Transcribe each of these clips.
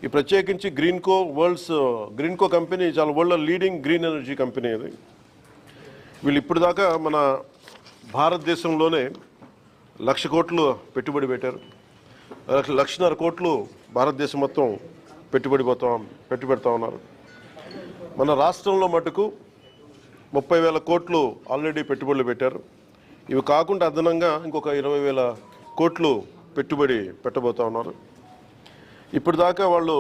ఈ ప్రత్యేకించి గ్రీన్కో కంపెనీ చాలా world leading green energy company ఇది. వీళ్ళు ఇప్పుడు దాకా మన భారతదేశంలోనే 1,00,000 కోట్లు పెట్టుబడి పెట్టారు. 1,50,000 కోట్లు భారతదేశం మొత్తం పెట్టుబెడతా ఉన్నారు. మన రాష్ట్రంలో మటుకు 30,000 కోట్లు ఆల్రెడీ పెట్టుబడులు పెట్టారు. ఇవి కాకుండా అదనంగా ఇంకొక 20,000 కోట్లు పెట్టుబడి పెట్టబోతా ఉన్నారు. ఇప్పుడు దాకా వాళ్ళు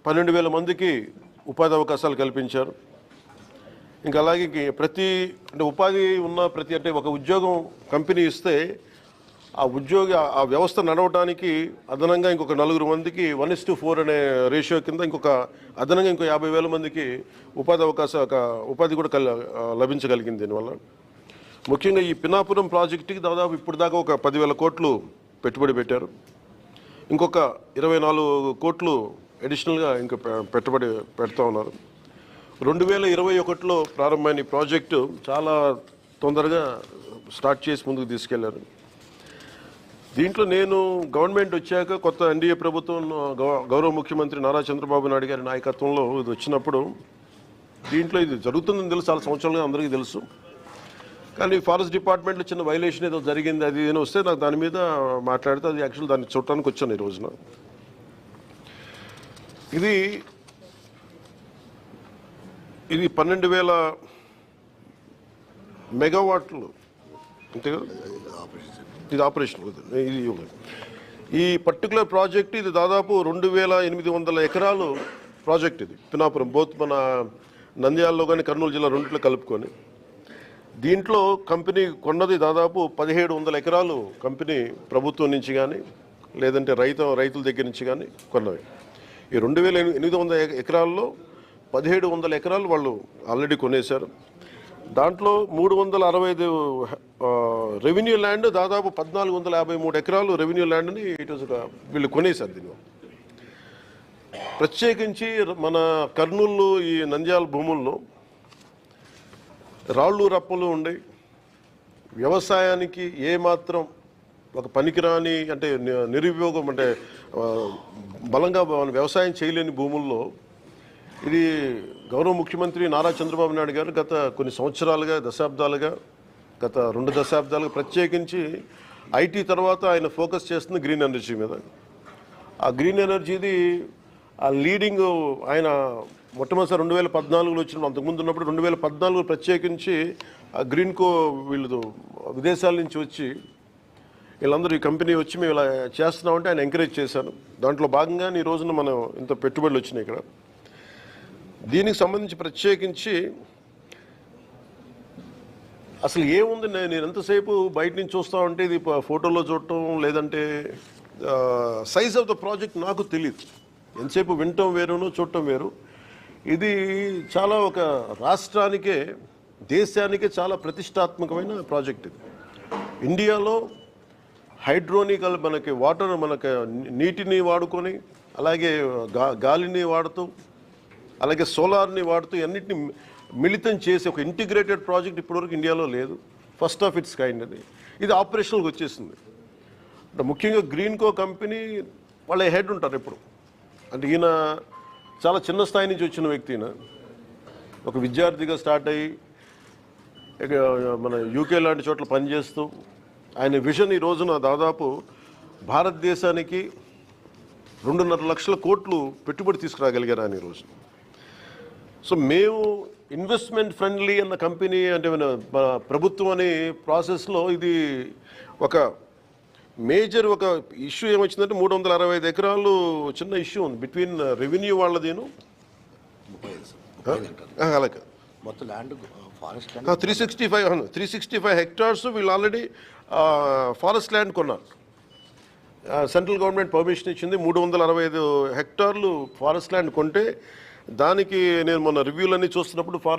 12,000 మందికి ఉపాధి అవకాశాలు కల్పించారు. ఇంకా అలాగే ఉపాధి ఉన్న అంటే ఒక ఉద్యోగం కంపెనీ ఇస్తే ఆ వ్యవస్థ నడవడానికి అదనంగా ఇంకొక 4 మందికి 1:4 అనే రేషియో కింద అదనంగా ఇంకో 50,000 మందికి ఉపాధి కూడా లభించగలిగింది. దీనివల్ల ముఖ్యంగా ఈ పినాపురం ప్రాజెక్టుకి దాదాపు ఇప్పుడు దాకా ఒక 10,000 కోట్లు పెట్టుబడి పెట్టారు. ఇంకొక 24 కోట్లు అడిషనల్గా ఇంకా పెట్టుబడి పెడతా ఉన్నారు. 2021లో ప్రారంభమైన ఈ ప్రాజెక్టు చాలా తొందరగా స్టార్ట్ చేసి ముందుకు తీసుకెళ్లారు. దీంట్లో నేను గవర్నమెంట్ వచ్చాక కొత్త ఎన్డీఏ ప్రభుత్వం గౌరవ ముఖ్యమంత్రి నారా చంద్రబాబు నాయుడు గారి నాయకత్వంలో ఇది వచ్చినప్పుడు దీంట్లో ఇది జరుగుతుందని తెలుసు, చాలా సంవత్సరాలుగా అందరికీ తెలుసు. కానీ ఫారెస్ట్ డిపార్ట్మెంట్లో చిన్న వైలేషన్ ఏదో జరిగింది, అది ఏదో వస్తే నాకు దాని మీద మాట్లాడితే అది యాక్చువల్ దాన్ని చూడటానికి వచ్చాను ఈ రోజున. ఇది 12,000 మెగావాట్లు అంతే కదా, ఇది ఆపరేషన్. ఈ పర్టికులర్ ప్రాజెక్ట్ ఇది దాదాపు 2,800 ఎకరాలు ప్రాజెక్ట్. ఇది పినాపురం బోత్ మన నంద్యాలలో కానీ కర్నూలు జిల్లా రెండిట్లో కలుపుకొని. దీంట్లో కంపెనీ కొన్నది దాదాపు 1,700 ఎకరాలు కంపెనీ ప్రభుత్వం నుంచి కానీ లేదంటే రైతుల దగ్గర నుంచి కానీ కొన్నవి. ఈ 2,800 ఎకరాల్లో 1,700 ఎకరాలు వాళ్ళు ఆల్రెడీ కొనేశారు. దాంట్లో 365 రెవెన్యూ ల్యాండ్, దాదాపు 1,453 ఎకరాలు రెవెన్యూ ల్యాండ్ని వీళ్ళు కొనేశారు. దీనివల్ల ప్రత్యేకించి మన కర్నూలు ఈ నంద్యాల భూముల్లో రాళ్ళు రప్పలు ఉండి వ్యవసాయానికి ఏమాత్రం ఒక పనికిరాని అంటే నిరుపయోగం అంటే బలంగా వ్యవసాయం చేయలేని భూముల్లో ఇది గౌరవ ముఖ్యమంత్రి నారా చంద్రబాబు నాయుడు గారు గత కొన్ని సంవత్సరాలుగా గత 2 దశాబ్దాలుగా ప్రత్యేకించి ఐటీ తర్వాత ఆయన ఫోకస్ చేస్తుంది గ్రీన్ ఎనర్జీ మీద. ఆ గ్రీన్ ఎనర్జీది లీడింగ్ ఆయన మొట్టమొదటిసారి 2014లో వచ్చినప్పుడు, అంతకుముందు ఉన్నప్పుడు 2014 ప్రత్యేకించి గ్రీన్కో వీళ్ళు విదేశాల నుంచి వచ్చి వీళ్ళందరూ ఈ కంపెనీ వచ్చి మేము ఇలా చేస్తున్నామంటే ఆయన ఎంకరేజ్ చేశాను. దాంట్లో భాగంగానే ఈ రోజున మనం ఇంత పెట్టుబడులు వచ్చినాయి ఇక్కడ. దీనికి సంబంధించి ప్రత్యేకించి అసలు ఏముంది, నేను ఎంతసేపు బయట నుంచి చూస్తూ ఉంటే ఇది ఫోటోలో చూడటం లేదంటే సైజ్ ఆఫ్ ద ప్రాజెక్ట్ నాకు తెలియదు. ఎంతసేపు వినటం వేరును చూడటం వేరు. ఇది చాలా ఒక రాష్ట్రానికే దేశానికే చాలా ప్రతిష్టాత్మకమైన ప్రాజెక్ట్. ఇది ఇండియాలో హైడ్రోనికల్ మనకి నీటిని వాడుకొని అలాగే గాలిని వాడుతూ అలాగే సోలార్ని వాడుతూ అన్నిటిని మిళితం చేసి ఒక ఇంటిగ్రేటెడ్ ప్రాజెక్ట్ ఇప్పటివరకు ఇండియాలో లేదు. ఫస్ట్ ఆఫ్ ఇట్స్ కైండ్ అది. ఇది ఆపరేషనల్కి వచ్చేసింది. అంటే ముఖ్యంగా గ్రీన్కో కంపెనీ వాళ్ళ హెడ్ ఉంటారు ఎప్పుడు. అంటే ఈయన చాలా చిన్న స్థాయి నుంచి వచ్చిన వ్యక్తి. ఈయన ఒక విద్యార్థిగా స్టార్ట్ అయ్యి మన యూకే లాంటి చోట్ల పనిచేస్తూ ఆయన విజన్ ఈ రోజున దాదాపు భారతదేశానికి 2.5 లక్షల కోట్లు పెట్టుబడి తీసుకురాగలిగారు ఆయన ఈ రోజు. సో మేము ఇన్వెస్ట్మెంట్ ఫ్రెండ్లీ అన్న కంపెనీ అంటే మన ప్రభుత్వం అనే ప్రాసెస్లో ఇది ఒక మేజర్ ఒక ఇష్యూ ఏమొచ్చిందంటే 365 ఎకరాలు చిన్న ఇష్యూ ఉంది బిట్వీన్ రెవెన్యూ వాళ్ళదేను అలాగే మొత్తం ల్యాండ్ ఫారెస్ట్ 365 హెక్టార్స్ వీళ్ళు ఆల్రెడీ ఫారెస్ట్ ల్యాండ్ కొన్నారు. సెంట్రల్ గవర్నమెంట్ పర్మిషన్ ఇచ్చింది. 365 హెక్టార్లు ఫారెస్ట్ ల్యాండ్ కొంటే దానికి నేను మొన్న రివ్యూలన్నీ చూస్తున్నప్పుడు